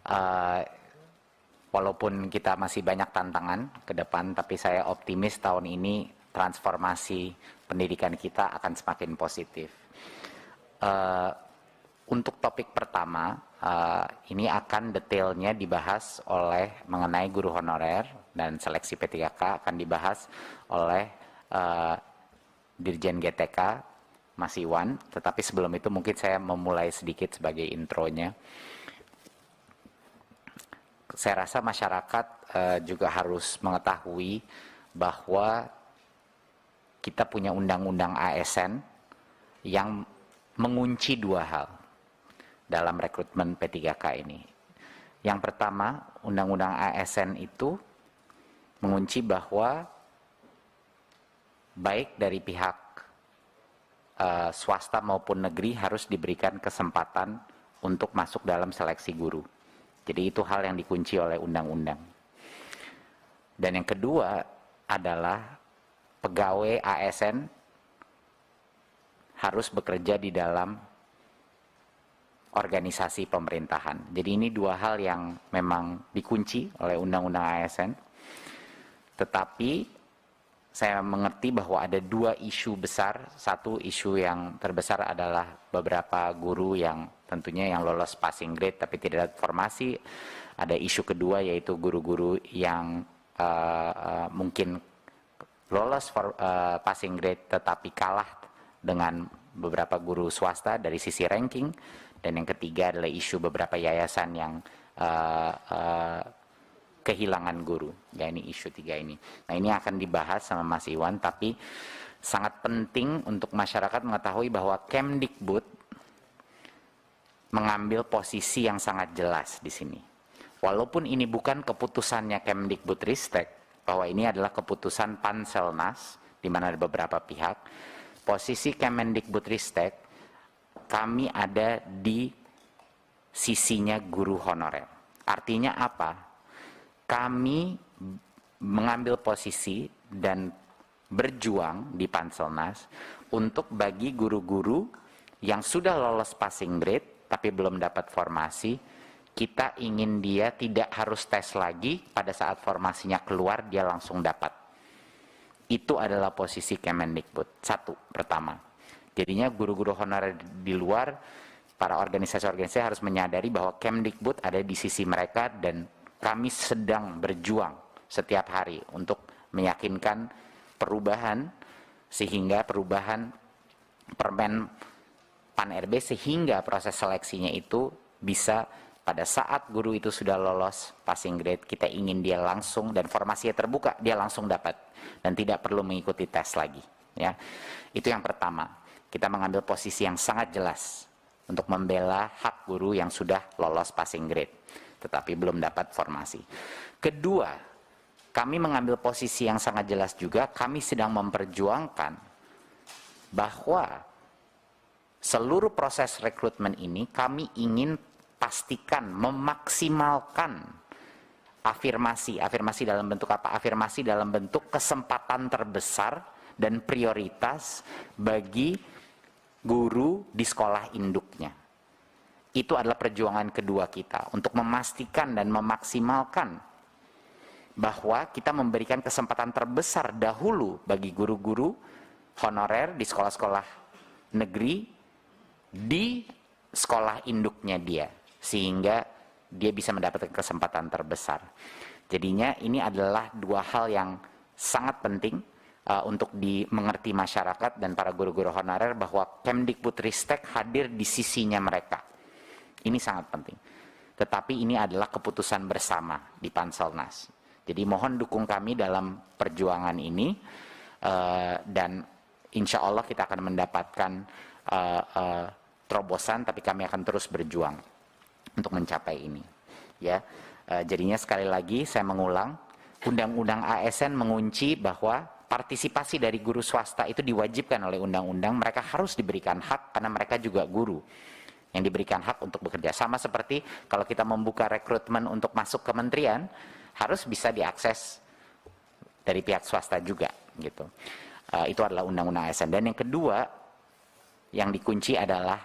Uh, Walaupun kita masih banyak tantangan ke depan, tapi saya optimis tahun ini transformasi pendidikan kita akan semakin positif. Untuk topik pertama, ini akan detailnya dibahas oleh mengenai guru honorer dan seleksi P3K akan dibahas oleh Dirjen GTK Mas Iwan. Tetapi sebelum itu mungkin saya memulai sedikit sebagai intronya. Saya rasa masyarakat juga harus mengetahui bahwa kita punya undang-undang ASN yang mengunci dua hal dalam rekrutmen P3K ini. Yang pertama, undang-undang ASN itu mengunci bahwa baik dari pihak swasta maupun negeri harus diberikan kesempatan untuk masuk dalam seleksi guru. Jadi itu hal yang dikunci oleh undang-undang. Dan yang kedua adalah pegawai ASN harus bekerja di dalam organisasi pemerintahan. Jadi ini dua hal yang memang dikunci oleh undang-undang ASN. Tetapi saya mengerti bahwa ada dua isu besar. Satu isu yang terbesar adalah beberapa guru yang tentunya yang lolos passing grade tapi tidak ada formasi. Ada isu kedua yaitu guru-guru yang mungkin lolos passing grade tetapi kalah dengan beberapa guru swasta dari sisi ranking. Dan yang ketiga adalah isu beberapa yayasan yang kehilangan guru. Ya, ini isu tiga ini. Nah, ini akan dibahas sama Mas Iwan, tapi sangat penting untuk masyarakat mengetahui bahwa Kemdikbud mengambil posisi yang sangat jelas di sini. Walaupun ini bukan keputusannya Kemdikbudristek, bahwa ini adalah keputusan Panselnas, di mana ada beberapa pihak, posisi Kemendikbudristek, kami ada di sisinya guru honorer. Artinya apa? Kami mengambil posisi dan berjuang di Panselnas untuk bagi guru-guru yang sudah lolos passing grade tapi belum dapat formasi, kita ingin dia tidak harus tes lagi, pada saat formasinya keluar dia langsung dapat. Itu adalah posisi Kemendikbud. Satu, pertama. Jadinya guru-guru honorer di luar, para organisasi-organisasi harus menyadari bahwa Kemdikbud ada di sisi mereka dan kami sedang berjuang setiap hari untuk meyakinkan perubahan, sehingga perubahan Permen Pan-RB sehingga proses seleksinya itu bisa pada saat guru itu sudah lolos passing grade, kita ingin dia langsung dan formasinya terbuka, dia langsung dapat dan tidak perlu mengikuti tes lagi. Ya, itu yang pertama. Kita mengambil posisi yang sangat jelas untuk membela hak guru yang sudah lolos passing grade tetapi belum dapat formasi. Kedua, kami mengambil posisi yang sangat jelas juga, kami sedang memperjuangkan bahwa seluruh proses rekrutmen ini kami ingin pastikan memaksimalkan afirmasi dalam bentuk apa? Afirmasi dalam bentuk kesempatan terbesar dan prioritas bagi guru di sekolah induknya. Itu adalah perjuangan kedua kita untuk memastikan dan memaksimalkan bahwa kita memberikan kesempatan terbesar dahulu bagi guru-guru honorer di sekolah-sekolah negeri di sekolah induknya dia, sehingga dia bisa mendapatkan kesempatan terbesar. Jadinya ini adalah dua hal yang sangat penting untuk dimengerti masyarakat dan para guru-guru honorer bahwa Kemdikbudristek hadir di sisinya mereka. Ini sangat penting. Tetapi ini adalah keputusan bersama di Panselnas. Jadi mohon dukung kami dalam perjuangan ini dan insya Allah kita akan mendapatkan terobosan, tapi kami akan terus berjuang untuk mencapai ini. Ya, jadinya sekali lagi saya mengulang, Undang-Undang ASN mengunci bahwa partisipasi dari guru swasta itu diwajibkan oleh undang-undang. Mereka harus diberikan hak karena mereka juga guru yang diberikan hak untuk bekerja. Sama seperti kalau kita membuka rekrutmen untuk masuk kementerian, harus bisa diakses dari pihak swasta juga, gitu. Itu adalah undang-undang ASN. Dan yang kedua yang dikunci adalah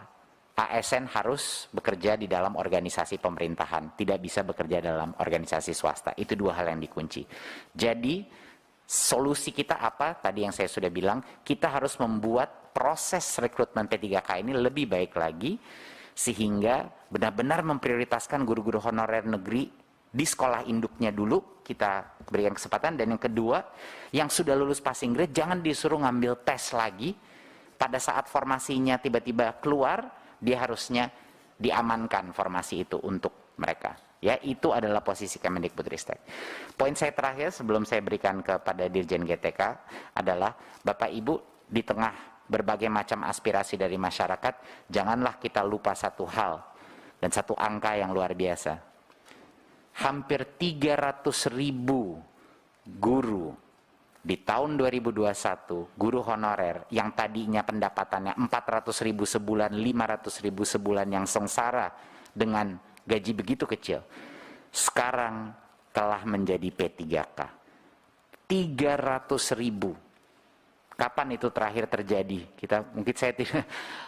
ASN harus bekerja di dalam organisasi pemerintahan, tidak bisa bekerja dalam organisasi swasta. Itu dua hal yang dikunci. Jadi solusi kita apa? Tadi yang saya sudah bilang, kita harus membuat proses rekrutmen P3K ini lebih baik lagi, sehingga benar-benar memprioritaskan guru-guru honorer negeri di sekolah induknya dulu, kita berikan kesempatan. Dan yang kedua, yang sudah lulus passing grade jangan disuruh ngambil tes lagi. Pada saat formasinya tiba-tiba keluar, dia harusnya diamankan formasi itu untuk mereka. Ya, itu adalah posisi Kemendikbudristek. Poin saya terakhir sebelum saya berikan kepada Dirjen GTK adalah, Bapak Ibu, di tengah berbagai macam aspirasi dari masyarakat, janganlah kita lupa satu hal dan satu angka yang luar biasa. Hampir 300.000 guru di tahun 2021, guru honorer yang tadinya pendapatannya 400.000 sebulan, 500.000 sebulan, yang sengsara dengan gaji begitu kecil, sekarang telah menjadi P3K. 300.000. Kapan itu terakhir terjadi? Mungkin saya tidak,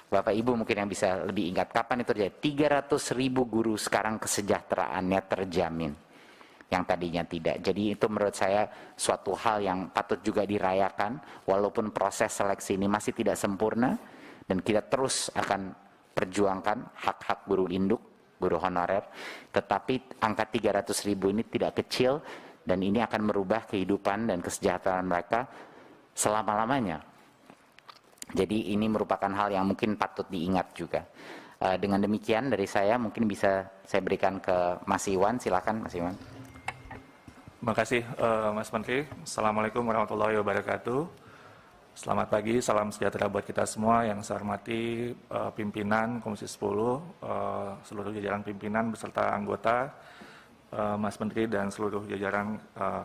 Bapak Ibu mungkin yang bisa lebih ingat, kapan itu terjadi? 300.000 guru sekarang kesejahteraannya terjamin, yang tadinya tidak. Jadi itu menurut saya suatu hal yang patut juga dirayakan, walaupun proses seleksi ini masih tidak sempurna, dan kita terus akan perjuangkan hak-hak guru induk, guru honorer, tetapi angka 300.000 ini tidak kecil, dan ini akan merubah kehidupan dan kesejahteraan mereka selama-lamanya. Jadi ini merupakan hal yang mungkin patut diingat juga. Dengan demikian dari saya, mungkin bisa saya berikan ke Mas Iwan. Silakan Mas Iwan. Terima kasih Mas Menteri. Assalamualaikum warahmatullahi wabarakatuh. Selamat pagi, salam sejahtera buat kita semua. Yang saya hormati pimpinan Komisi 10, seluruh jajaran pimpinan beserta anggota, Mas Menteri dan seluruh jajaran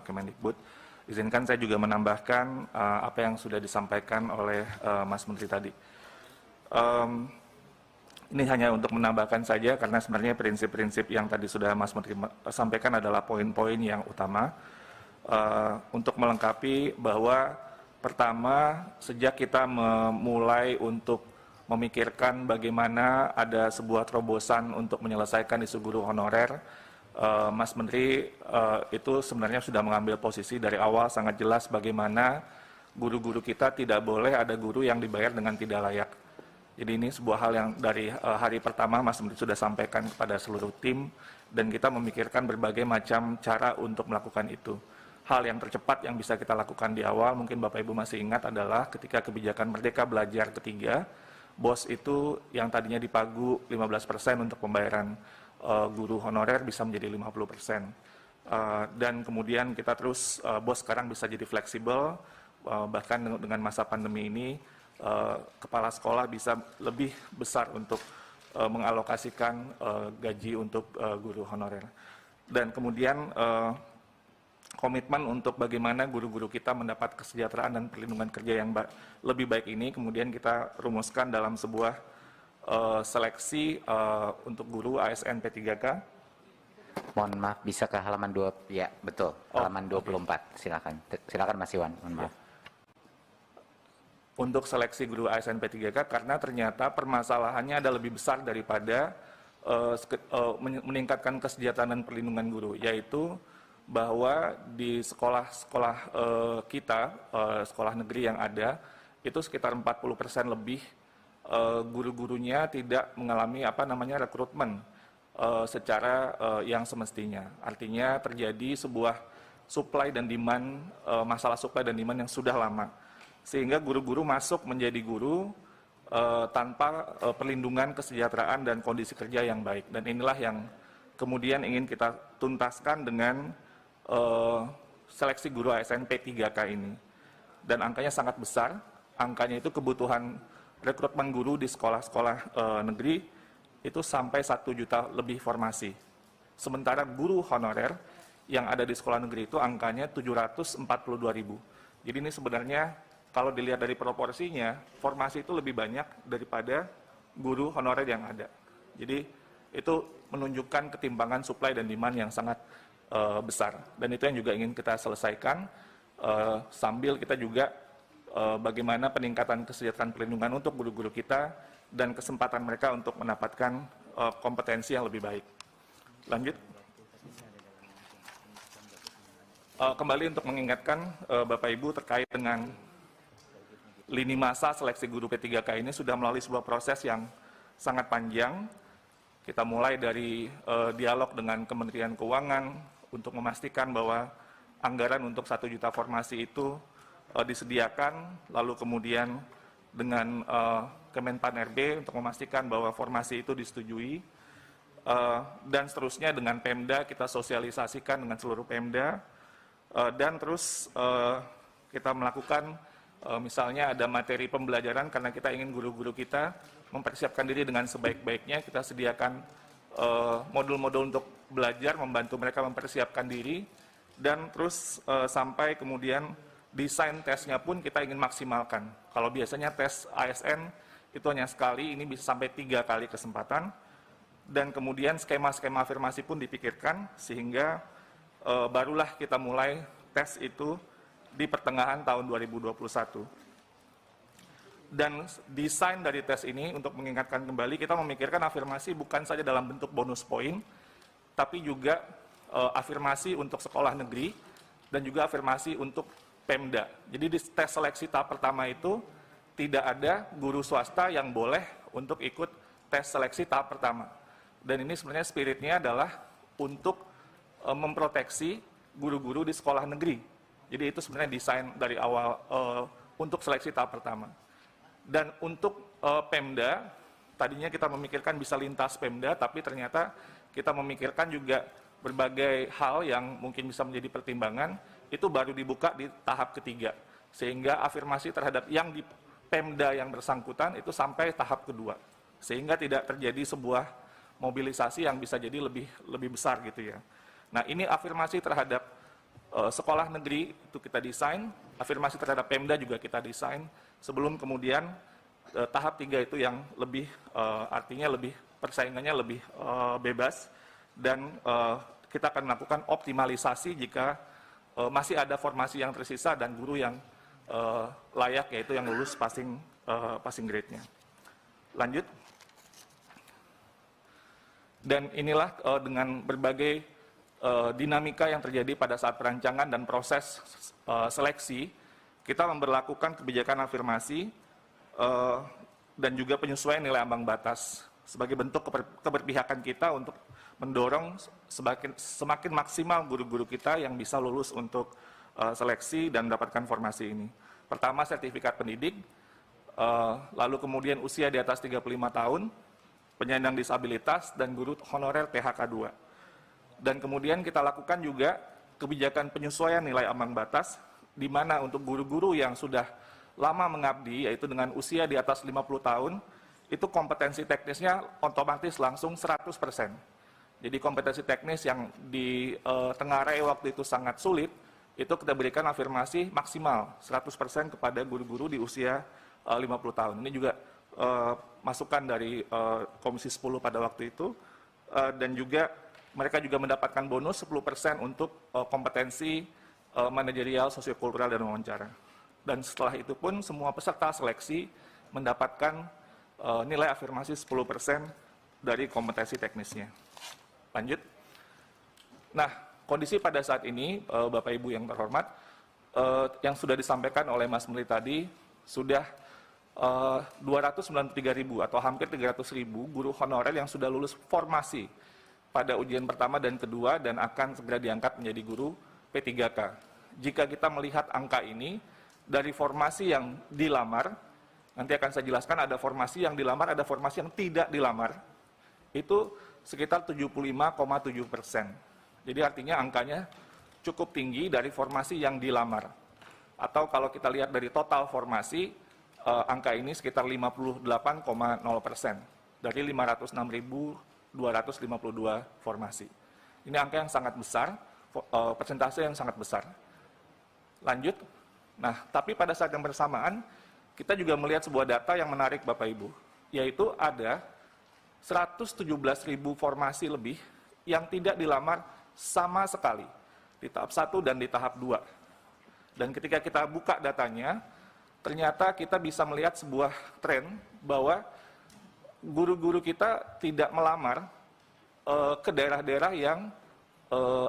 Kemendikbud. Izinkan saya juga menambahkan apa yang sudah disampaikan oleh Mas Menteri tadi. Ini hanya untuk menambahkan saja, karena sebenarnya prinsip-prinsip yang tadi sudah Mas Menteri sampaikan adalah poin-poin yang utama. Untuk melengkapi bahwa pertama, sejak kita memulai untuk memikirkan bagaimana ada sebuah terobosan untuk menyelesaikan isu guru honorer, Mas Menteri itu sebenarnya sudah mengambil posisi dari awal sangat jelas bagaimana guru-guru kita tidak boleh ada guru yang dibayar dengan tidak layak. Jadi ini sebuah hal yang dari hari pertama Mas Menteri sudah sampaikan kepada seluruh tim, dan kita memikirkan berbagai macam cara untuk melakukan itu. Hal yang tercepat yang bisa kita lakukan di awal, mungkin Bapak Ibu masih ingat, adalah ketika kebijakan Merdeka Belajar ketiga, BOS itu yang tadinya dipagu 15% untuk pembayaran guru honorer bisa menjadi 50%. Dan kemudian kita terus, BOS sekarang bisa jadi fleksibel, bahkan dengan masa pandemi ini, kepala sekolah bisa lebih besar untuk mengalokasikan gaji untuk guru honorer. Dan kemudian komitmen untuk bagaimana guru-guru kita mendapat kesejahteraan dan perlindungan kerja yang lebih baik ini kemudian kita rumuskan dalam sebuah seleksi untuk guru ASN P3K. Mohon maaf, bisa ke halaman 2, ya betul, halaman 24, silakan. Silakan Mas Iwan, mohon maaf. Untuk seleksi guru ASN P3K, karena ternyata permasalahannya ada lebih besar daripada meningkatkan kesejahteraan dan perlindungan guru, yaitu bahwa di sekolah-sekolah kita, sekolah negeri yang ada, itu sekitar 40% lebih guru-gurunya tidak mengalami rekrutmen secara yang semestinya. Artinya terjadi sebuah supply dan demand, masalah supply dan demand yang sudah lama. Sehingga guru-guru masuk menjadi guru tanpa perlindungan kesejahteraan dan kondisi kerja yang baik. Dan inilah yang kemudian ingin kita tuntaskan dengan seleksi guru ASN P3K ini. Dan angkanya sangat besar, angkanya itu kebutuhan rekrutmen guru di sekolah-sekolah negeri itu sampai 1 juta lebih formasi. Sementara guru honorer yang ada di sekolah negeri itu angkanya 742.000. Jadi ini sebenarnya kalau dilihat dari proporsinya, formasi itu lebih banyak daripada guru honorer yang ada. Jadi itu menunjukkan ketimpangan supply dan demand yang sangat besar. Dan itu yang juga ingin kita selesaikan, sambil kita juga bagaimana peningkatan kesejahteraan perlindungan untuk guru-guru kita dan kesempatan mereka untuk mendapatkan kompetensi yang lebih baik. Lanjut. Kembali untuk mengingatkan Bapak Ibu terkait dengan lini masa seleksi guru P3K ini sudah melalui sebuah proses yang sangat panjang. Kita mulai dari dialog dengan Kementerian Keuangan untuk memastikan bahwa anggaran untuk 1 juta formasi itu disediakan, lalu kemudian dengan Kemenpan RB untuk memastikan bahwa formasi itu disetujui, dan seterusnya dengan Pemda kita sosialisasikan dengan seluruh Pemda, dan terus kita melakukan misalnya ada materi pembelajaran karena kita ingin guru-guru kita mempersiapkan diri dengan sebaik-baiknya, kita sediakan modul-modul untuk belajar, membantu mereka mempersiapkan diri, dan terus sampai kemudian desain tesnya pun kita ingin maksimalkan. Kalau biasanya tes ASN itu hanya sekali, ini bisa sampai 3 kali kesempatan, dan kemudian skema-skema afirmasi pun dipikirkan, sehingga barulah kita mulai tes itu di pertengahan tahun 2021. Dan desain dari tes ini untuk mengingatkan kembali, kita memikirkan afirmasi bukan saja dalam bentuk bonus poin, tapi juga afirmasi untuk sekolah negeri, dan juga afirmasi untuk Pemda. Jadi di tes seleksi tahap pertama itu tidak ada guru swasta yang boleh untuk ikut tes seleksi tahap pertama. Dan ini sebenarnya spiritnya adalah untuk memproteksi guru-guru di sekolah negeri. Jadi itu sebenarnya desain dari awal untuk seleksi tahap pertama. Dan untuk Pemda, tadinya kita memikirkan bisa lintas Pemda, tapi ternyata kita memikirkan juga berbagai hal yang mungkin bisa menjadi pertimbangan, itu baru dibuka di tahap ketiga. Sehingga afirmasi terhadap yang di Pemda yang bersangkutan itu sampai tahap kedua. Sehingga tidak terjadi sebuah mobilisasi yang bisa jadi lebih besar gitu ya. Nah, ini afirmasi terhadap sekolah negeri itu kita desain, afirmasi terhadap Pemda juga kita desain, sebelum kemudian tahap 3 itu yang lebih artinya lebih persaingannya lebih bebas, dan kita akan melakukan optimalisasi jika masih ada formasi yang tersisa dan guru yang layak, yaitu yang lulus passing grade-nya. Lanjut. Dan inilah dengan berbagai dinamika yang terjadi pada saat perancangan dan proses seleksi, kita memberlakukan kebijakan afirmasi dan juga penyesuaian nilai ambang batas sebagai bentuk keberpihakan kita untuk mendorong semakin maksimal guru-guru kita yang bisa lulus untuk seleksi dan mendapatkan formasi ini. Pertama, sertifikat pendidik, lalu kemudian usia di atas 35 tahun, penyandang disabilitas, dan guru honorer PHK 2. Dan kemudian kita lakukan juga kebijakan penyesuaian nilai ambang batas, di mana untuk guru-guru yang sudah lama mengabdi, yaitu dengan usia di atas 50 tahun, itu kompetensi teknisnya otomatis langsung 100%. Jadi kompetensi teknis yang di Tenggarai waktu itu sangat sulit, itu kita berikan afirmasi maksimal 100% kepada guru-guru di usia 50 tahun. Ini juga masukan dari Komisi 10 pada waktu itu, dan juga mereka juga mendapatkan bonus 10% untuk kompetensi manajerial, sosiokultural, dan wawancara. Dan setelah itu pun semua peserta seleksi mendapatkan nilai afirmasi 10% dari kompetensi teknisnya. Lanjut. Nah, kondisi pada saat ini, Bapak Ibu yang terhormat, yang sudah disampaikan oleh Mas Menteri tadi, sudah 293.000 atau hampir 300.000 guru honorer yang sudah lulus formasi pada ujian pertama dan kedua dan akan segera diangkat menjadi guru P3K. Jika kita melihat angka ini, dari formasi yang dilamar, nanti akan saya jelaskan ada formasi yang dilamar, ada formasi yang tidak dilamar, itu sekitar 75,7%. Jadi artinya angkanya cukup tinggi dari formasi yang dilamar. Atau kalau kita lihat dari total formasi, angka ini sekitar 58,0% dari 506.252 formasi. Ini angka yang sangat besar, persentase yang sangat besar. Lanjut. Nah, tapi pada saat yang bersamaan, kita juga melihat sebuah data yang menarik Bapak Ibu, yaitu ada 117.000 formasi lebih yang tidak dilamar sama sekali di tahap 1 dan di tahap 2. Dan ketika kita buka datanya, ternyata kita bisa melihat sebuah tren bahwa guru-guru kita tidak melamar ke daerah-daerah yang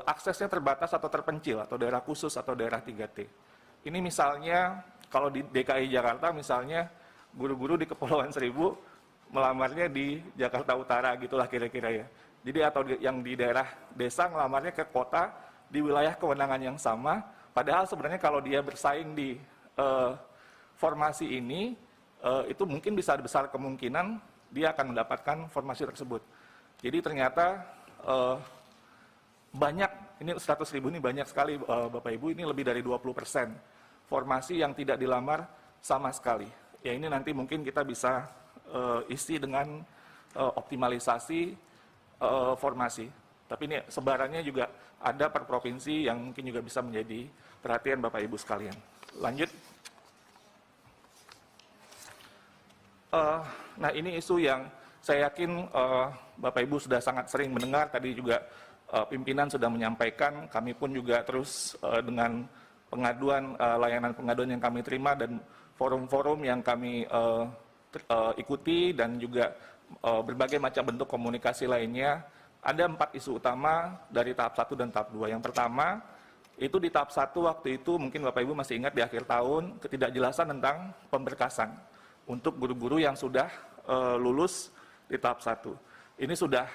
aksesnya terbatas atau terpencil, atau daerah khusus atau daerah 3T. Ini misalnya kalau di DKI Jakarta misalnya guru-guru di Kepulauan Seribu melamarnya di Jakarta Utara gitulah kira-kira ya. Jadi atau yang di daerah desa ngelamarnya ke kota di wilayah kewenangan yang sama, padahal sebenarnya kalau dia bersaing di formasi ini itu mungkin bisa besar kemungkinan dia akan mendapatkan formasi tersebut. Jadi ternyata banyak, ini 100.000 ini banyak sekali Bapak Ibu, ini lebih dari 20% formasi yang tidak dilamar sama sekali. Ya ini nanti mungkin kita bisa isi dengan optimalisasi formasi. Tapi ini sebarannya juga ada per provinsi yang mungkin juga bisa menjadi perhatian Bapak Ibu sekalian. Lanjut. Nah ini isu yang saya yakin Bapak Ibu sudah sangat sering mendengar, tadi juga pimpinan sudah menyampaikan, kami pun juga terus dengan pengaduan, layanan pengaduan yang kami terima dan forum-forum yang kami ikuti dan juga berbagai macam bentuk komunikasi lainnya, ada 4 isu utama dari tahap 1 dan tahap 2. Yang pertama, itu di tahap 1 waktu itu mungkin Bapak Ibu masih ingat di akhir tahun, ketidakjelasan tentang pemberkasan untuk guru-guru yang sudah lulus di tahap 1. Ini sudah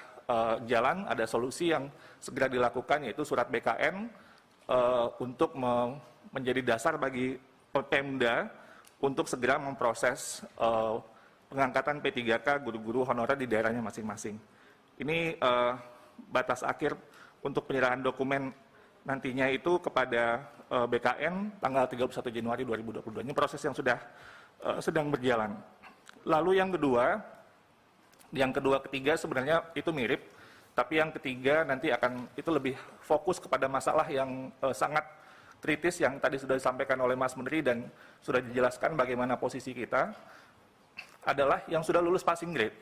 jalan, ada solusi yang segera dilakukan yaitu surat BKN untuk menjadi dasar bagi Pemda untuk segera memproses pengangkatan P3K guru-guru honorer di daerahnya masing-masing. Ini batas akhir untuk penyerahan dokumen nantinya itu kepada BKN tanggal 31 Januari 2022. Ini proses yang sudah sedang berjalan. Lalu yang kedua, ketiga sebenarnya itu mirip, tapi yang ketiga nanti akan itu lebih fokus kepada masalah yang sangat kritis yang tadi sudah disampaikan oleh Mas Menteri dan sudah dijelaskan bagaimana posisi kita, adalah yang sudah lulus passing grade.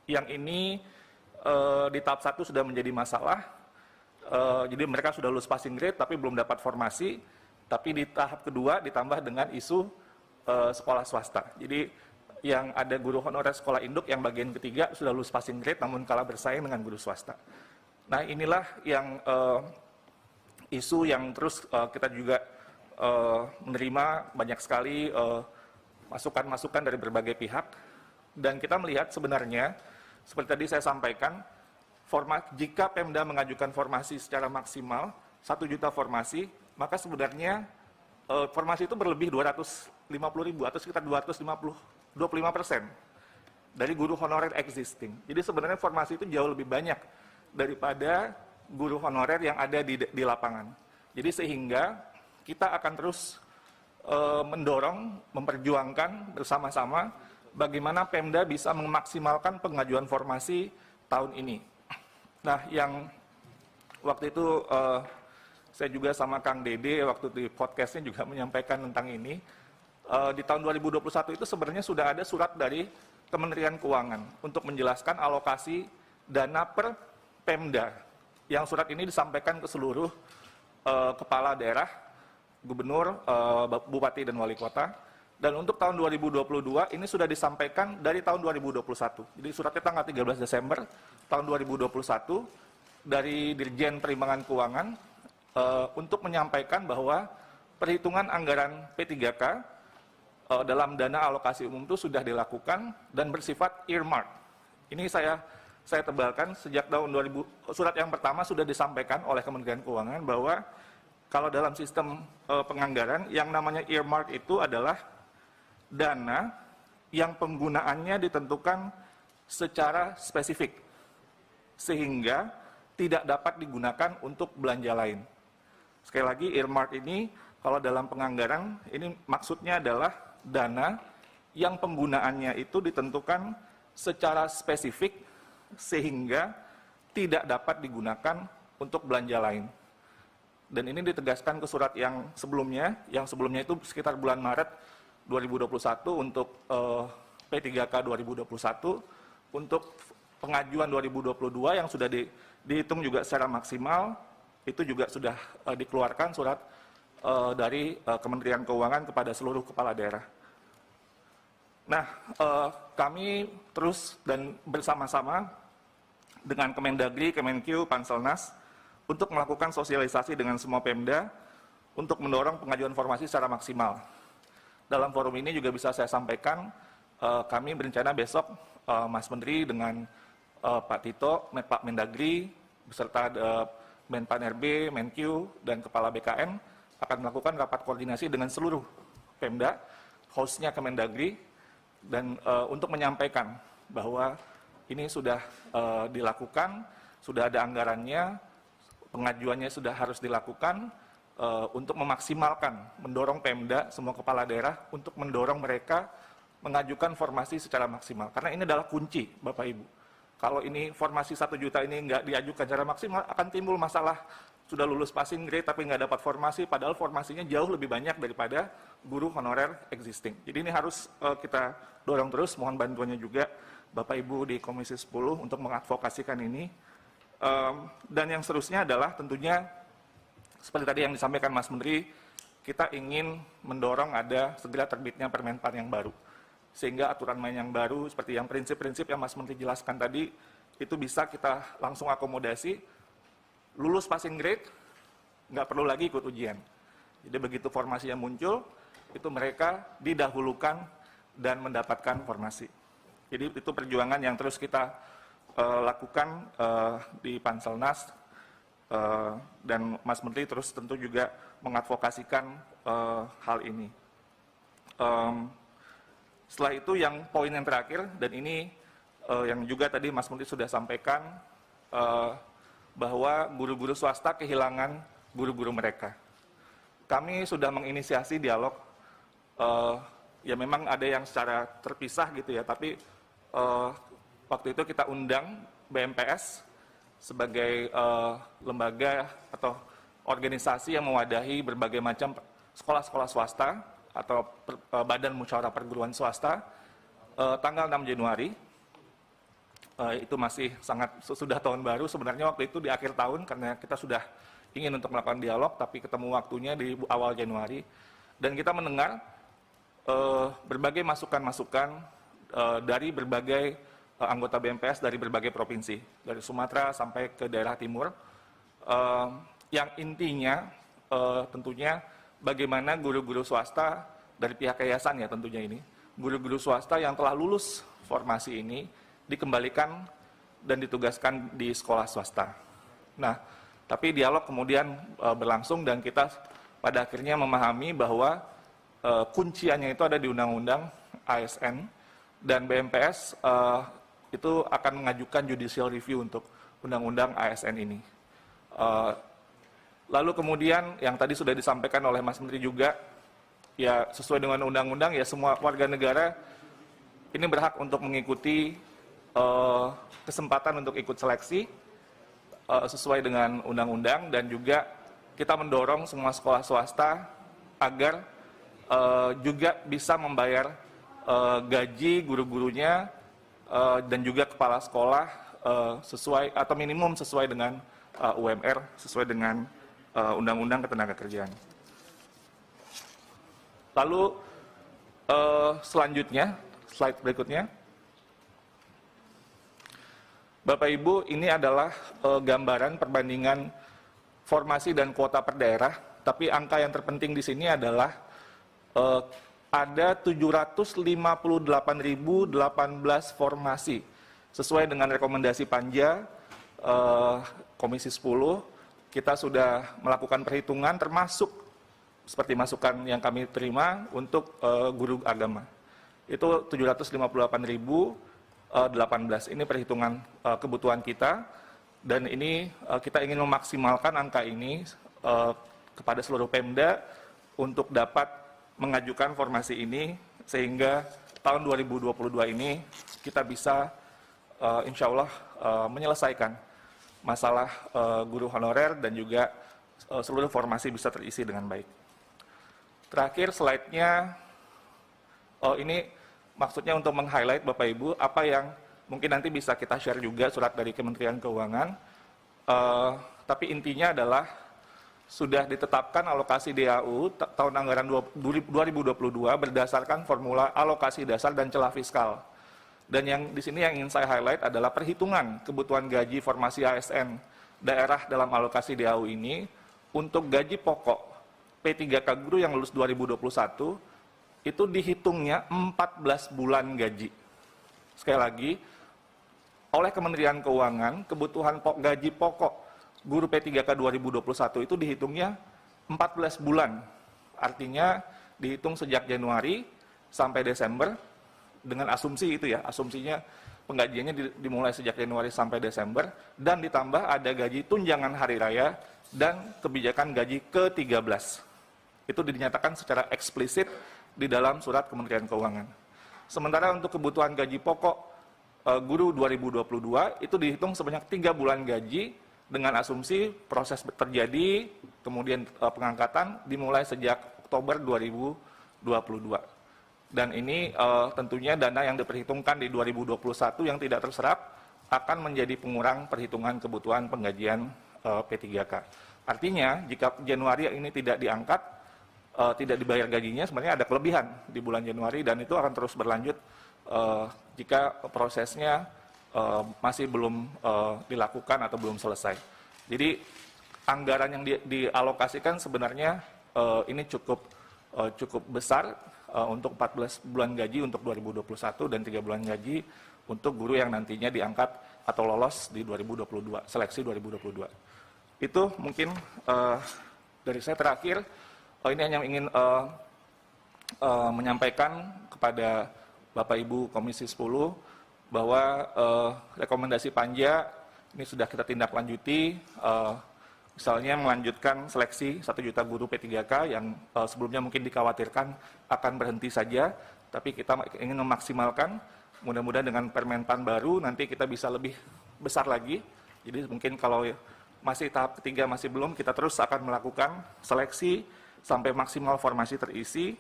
Yang ini di tahap 1 sudah menjadi masalah, jadi mereka sudah lulus passing grade tapi belum dapat formasi, tapi di tahap kedua ditambah dengan isu sekolah swasta. Jadi yang ada guru honorer sekolah induk yang bagian ketiga sudah lulus passing grade namun kalah bersaing dengan guru swasta. Nah inilah yang isu yang terus kita juga menerima banyak sekali masukan-masukan dari berbagai pihak, dan kita melihat sebenarnya seperti tadi saya sampaikan, jika Pemda mengajukan formasi secara maksimal 1 juta formasi, maka sebenarnya formasi itu berlebih 250.000 atau sekitar 25% dari guru honorer existing. Jadi sebenarnya formasi itu jauh lebih banyak daripada guru honorer yang ada di lapangan. Jadi sehingga kita akan terus mendorong, memperjuangkan bersama-sama bagaimana Pemda bisa memaksimalkan pengajuan formasi tahun ini. Nah, yang waktu itu saya juga sama Kang Dede waktu di podcastnya juga menyampaikan tentang ini. Di tahun 2021 itu sebenarnya sudah ada surat dari Kementerian Keuangan untuk menjelaskan alokasi dana per Pemda. Yang surat ini disampaikan ke seluruh kepala daerah, gubernur, bupati, dan wali kota. Dan untuk tahun 2022 ini sudah disampaikan dari tahun 2021. Jadi suratnya tanggal 13 Desember tahun 2021 dari Dirjen Perimbangan Keuangan untuk menyampaikan bahwa perhitungan anggaran P3K dalam dana alokasi umum itu sudah dilakukan dan bersifat earmark. Ini saya tebalkan sejak tahun 2000, surat yang pertama sudah disampaikan oleh Kementerian Keuangan bahwa kalau dalam sistem penganggaran yang namanya earmark itu adalah dana yang penggunaannya ditentukan secara spesifik sehingga tidak dapat digunakan untuk belanja lain. Sekali lagi, earmark ini kalau dalam penganggaran ini maksudnya adalah dana yang penggunaannya itu ditentukan secara spesifik sehingga tidak dapat digunakan untuk belanja lain. Dan ini ditegaskan ke surat yang sebelumnya itu sekitar bulan Maret 2021 untuk P3K 2021, untuk pengajuan 2022 yang sudah dihitung juga secara maksimal, itu juga sudah dikeluarkan surat dari Kementerian Keuangan kepada seluruh kepala daerah. Nah, kami terus dan bersama-sama dengan Kemendagri, Kemenkyu, Panselnas untuk melakukan sosialisasi dengan semua Pemda untuk mendorong pengajuan formasi secara maksimal. Dalam forum ini juga bisa saya sampaikan, kami berencana besok Mas Menteri dengan Pak Tito, Pak Mendagri, beserta Menpan RB, Menkyu, dan Kepala BKN akan melakukan rapat koordinasi dengan seluruh Pemda, hostnya Kemendagri, dan untuk menyampaikan bahwa ini sudah dilakukan, sudah ada anggarannya, pengajuannya sudah harus dilakukan untuk memaksimalkan, mendorong Pemda, semua kepala daerah untuk mendorong mereka mengajukan formasi secara maksimal. Karena ini adalah kunci, Bapak Ibu. Kalau ini formasi 1 juta ini nggak diajukan secara maksimal, akan timbul masalah sudah lulus passing grade tapi nggak dapat formasi, padahal formasinya jauh lebih banyak daripada guru honorer existing. Jadi ini harus kita dorong terus, mohon bantuannya juga Bapak Ibu di Komisi 10 untuk mengadvokasikan ini. Dan yang seterusnya adalah tentunya seperti tadi yang disampaikan Mas Menteri, kita ingin mendorong ada segera terbitnya Permenpan yang baru. Sehingga aturan main yang baru, seperti yang prinsip-prinsip yang Mas Menteri jelaskan tadi, itu bisa kita langsung akomodasi, lulus passing grade, nggak perlu lagi ikut ujian. Jadi begitu formasinya muncul, itu mereka didahulukan dan mendapatkan formasi. Jadi itu perjuangan yang terus kita lakukan di Panselnas, dan Mas Menteri terus tentu juga mengadvokasikan hal ini. Setelah itu yang poin yang terakhir, dan ini yang juga tadi Mas Menteri sudah sampaikan, bahwa guru-guru swasta kehilangan guru-guru mereka. Kami sudah menginisiasi dialog, ya memang ada yang secara terpisah gitu ya, tapi waktu itu kita undang BMPS sebagai lembaga atau organisasi yang mewadahi berbagai macam sekolah-sekolah swasta atau badan musyawarah perguruan swasta tanggal 6 Januari. Itu masih sangat sudah tahun baru, sebenarnya waktu itu di akhir tahun karena kita sudah ingin untuk melakukan dialog, tapi ketemu waktunya di awal Januari. Dan kita mendengar berbagai masukan-masukan dari berbagai anggota BMPS dari berbagai provinsi, dari Sumatera sampai ke daerah timur, yang intinya tentunya bagaimana guru-guru swasta dari pihak yayasan ya tentunya ini, guru-guru swasta yang telah lulus formasi ini dikembalikan dan ditugaskan di sekolah swasta. Nah, tapi dialog kemudian berlangsung dan kita pada akhirnya memahami bahwa kunciannya itu ada di Undang-Undang ASN, dan BMPS itu akan mengajukan judicial review untuk Undang-Undang ASN ini. Lalu kemudian yang tadi sudah disampaikan oleh Mas Menteri juga, ya sesuai dengan undang-undang ya semua warga negara ini berhak untuk mengikuti kesempatan untuk ikut seleksi sesuai dengan undang-undang, dan juga kita mendorong semua sekolah swasta agar juga bisa membayar gaji guru-gurunya dan juga kepala sekolah sesuai atau minimum sesuai dengan UMR, sesuai dengan Undang-Undang Ketenagakerjaan. Lalu selanjutnya, slide berikutnya. Bapak Ibu, ini adalah gambaran perbandingan formasi dan kuota per daerah, tapi angka yang terpenting di sini adalah ada 758.018 formasi sesuai dengan rekomendasi Panja Komisi 10. Kita sudah melakukan perhitungan termasuk seperti masukan yang kami terima untuk guru agama. Itu 758.018. Ini perhitungan kebutuhan kita, dan ini kita ingin memaksimalkan angka ini kepada seluruh Pemda untuk dapat mengajukan formasi ini sehingga tahun 2022 ini kita bisa insya Allah menyelesaikan masalah guru honorer dan juga seluruh formasi bisa terisi dengan baik. Terakhir slide-nya, ini maksudnya untuk meng-highlight Bapak Ibu apa yang mungkin nanti bisa kita share juga surat dari Kementerian Keuangan, tapi intinya adalah sudah ditetapkan alokasi DAU tahun anggaran 2022 berdasarkan formula alokasi dasar dan celah fiskal. Dan yang di sini yang ingin saya highlight adalah perhitungan kebutuhan gaji formasi ASN daerah dalam alokasi DAU ini untuk gaji pokok P3K guru yang lulus 2021 itu dihitungnya 14 bulan gaji. Sekali lagi, oleh Kementerian Keuangan, kebutuhan gaji pokok guru P3K 2021 itu dihitungnya 14 bulan. Artinya dihitung sejak Januari sampai Desember dengan asumsi itu ya, asumsinya penggajiannya dimulai sejak Januari sampai Desember dan ditambah ada gaji tunjangan hari raya dan kebijakan gaji ke-13. Itu dinyatakan secara eksplisit di dalam surat Kementerian Keuangan. Sementara untuk kebutuhan gaji pokok guru 2022 itu dihitung sebanyak 3 bulan gaji dengan asumsi proses terjadi, kemudian pengangkatan dimulai sejak Oktober 2022. Dan ini tentunya dana yang diperhitungkan di 2021 yang tidak terserap akan menjadi pengurang perhitungan kebutuhan penggajian P3K. Artinya jika Januari ini tidak diangkat, tidak dibayar gajinya, sebenarnya ada kelebihan di bulan Januari dan itu akan terus berlanjut jika prosesnya masih belum dilakukan atau belum selesai. Jadi anggaran yang dialokasikan sebenarnya ini cukup besar untuk 14 bulan gaji untuk 2021 dan 3 bulan gaji untuk guru yang nantinya diangkat atau lolos di 2022, seleksi 2022. Itu mungkin dari saya terakhir, ini hanya ingin menyampaikan kepada Bapak Ibu Komisi 10 bahwa rekomendasi Panja ini sudah kita tindak lanjuti, misalnya melanjutkan seleksi 1 juta guru P3K yang sebelumnya mungkin dikhawatirkan akan berhenti saja, tapi kita ingin memaksimalkan, mudah-mudahan dengan Permenpan baru nanti kita bisa lebih besar lagi. Jadi mungkin kalau masih tahap ketiga masih belum, kita terus akan melakukan seleksi sampai maksimal formasi terisi,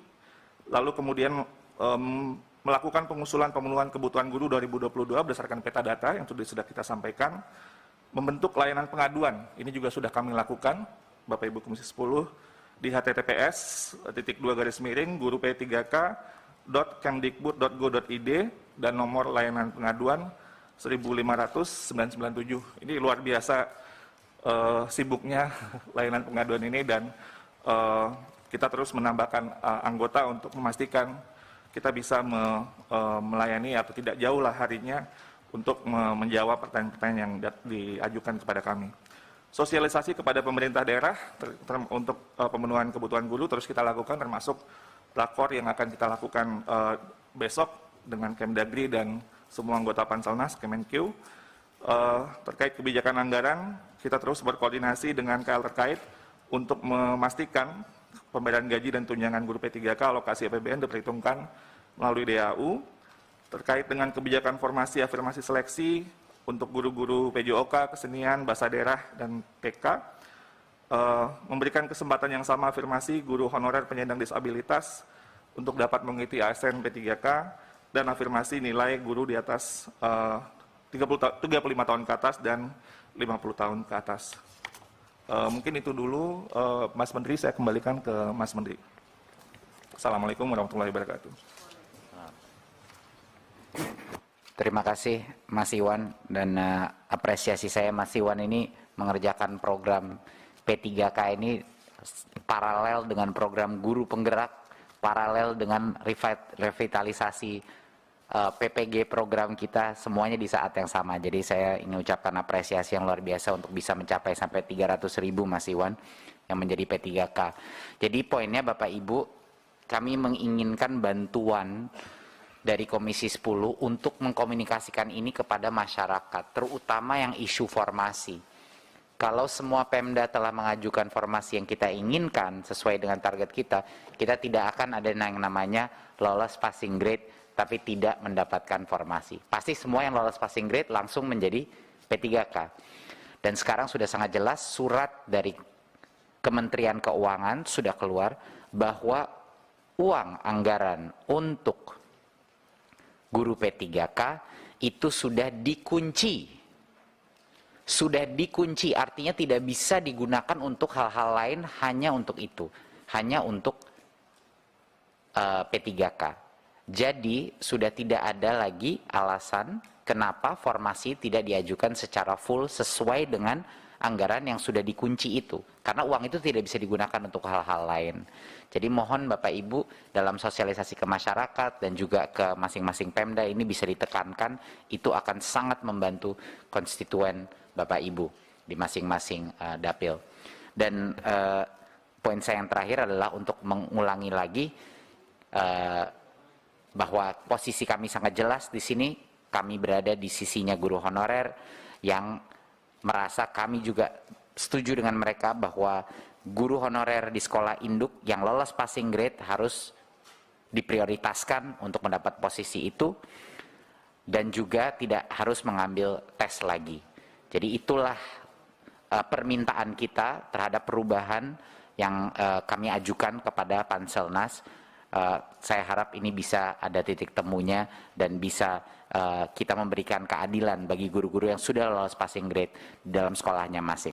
lalu kemudian melakukan pengusulan pemenuhan kebutuhan guru 2022 berdasarkan peta data yang sudah kita sampaikan, membentuk layanan pengaduan, ini juga sudah kami lakukan, Bapak Ibu Komisi 10, di https://guru p3k.kemdikbud.go.id dan nomor layanan pengaduan 15997. Ini luar biasa sibuknya layanan pengaduan ini dan kita terus menambahkan anggota untuk memastikan kita bisa melayani atau tidak jauh lah harinya untuk menjawab pertanyaan-pertanyaan yang diajukan kepada kami. Sosialisasi kepada pemerintah daerah untuk pemenuhan kebutuhan guru terus kita lakukan, termasuk rakor yang akan kita lakukan besok dengan Kemdagri dan semua anggota Panselnas, Kemenkeu. Terkait kebijakan anggaran, kita terus berkoordinasi dengan KL terkait untuk memastikan pembayaran gaji dan tunjangan guru P3K alokasi APBN diperhitungkan melalui DAU. Terkait dengan kebijakan formasi afirmasi seleksi untuk guru-guru PJOK, kesenian, bahasa daerah, dan TK, memberikan kesempatan yang sama afirmasi guru honorer penyandang disabilitas untuk dapat mengikuti ASN P3K, dan afirmasi nilai guru di atas 35 tahun ke atas dan 50 tahun ke atas. Mungkin itu dulu, Mas Menteri, saya kembalikan ke Mas Menteri. Assalamualaikum warahmatullahi wabarakatuh. Terima kasih Mas Iwan, dan apresiasi saya Mas Iwan ini mengerjakan program P3K ini paralel dengan program guru penggerak, paralel dengan revitalisasi PPG program kita, semuanya di saat yang sama. Jadi saya ingin ucapkan apresiasi yang luar biasa untuk bisa mencapai sampai 300.000 Mas Iwan yang menjadi P3K. Jadi poinnya Bapak Ibu, kami menginginkan bantuan dari Komisi 10 untuk mengkomunikasikan ini kepada masyarakat, terutama yang isu formasi. Kalau semua Pemda telah mengajukan formasi yang kita inginkan sesuai dengan target kita, kita tidak akan ada yang namanya lolos passing grade tapi tidak mendapatkan formasi. Pasti semua yang lolos passing grade langsung menjadi P3K. Dan sekarang sudah sangat jelas surat dari Kementerian Keuangan sudah keluar bahwa uang anggaran untuk guru P3K itu sudah dikunci sudah dikunci, artinya tidak bisa digunakan untuk hal-hal lain, hanya untuk itu, hanya untuk P3K. Jadi sudah tidak ada lagi alasan kenapa formasi tidak diajukan secara full sesuai dengan anggaran yang sudah dikunci itu, karena uang itu tidak bisa digunakan untuk hal-hal lain. Jadi mohon Bapak Ibu dalam sosialisasi ke masyarakat dan juga ke masing-masing Pemda ini bisa ditekankan, itu akan sangat membantu konstituen Bapak Ibu di masing-masing dapil. Dan poin saya yang terakhir adalah untuk mengulangi lagi bahwa posisi kami sangat jelas di sini. Kami berada di sisinya guru honorer yang merasa kami juga setuju dengan mereka bahwa guru honorer di sekolah induk yang lolos passing grade harus diprioritaskan untuk mendapat posisi itu dan juga tidak harus mengambil tes lagi. Jadi itulah permintaan kita terhadap perubahan yang kami ajukan kepada Panselnas. Saya harap ini bisa ada titik temunya dan bisa kita memberikan keadilan bagi guru-guru yang sudah lolos passing grade dalam sekolahnya masing.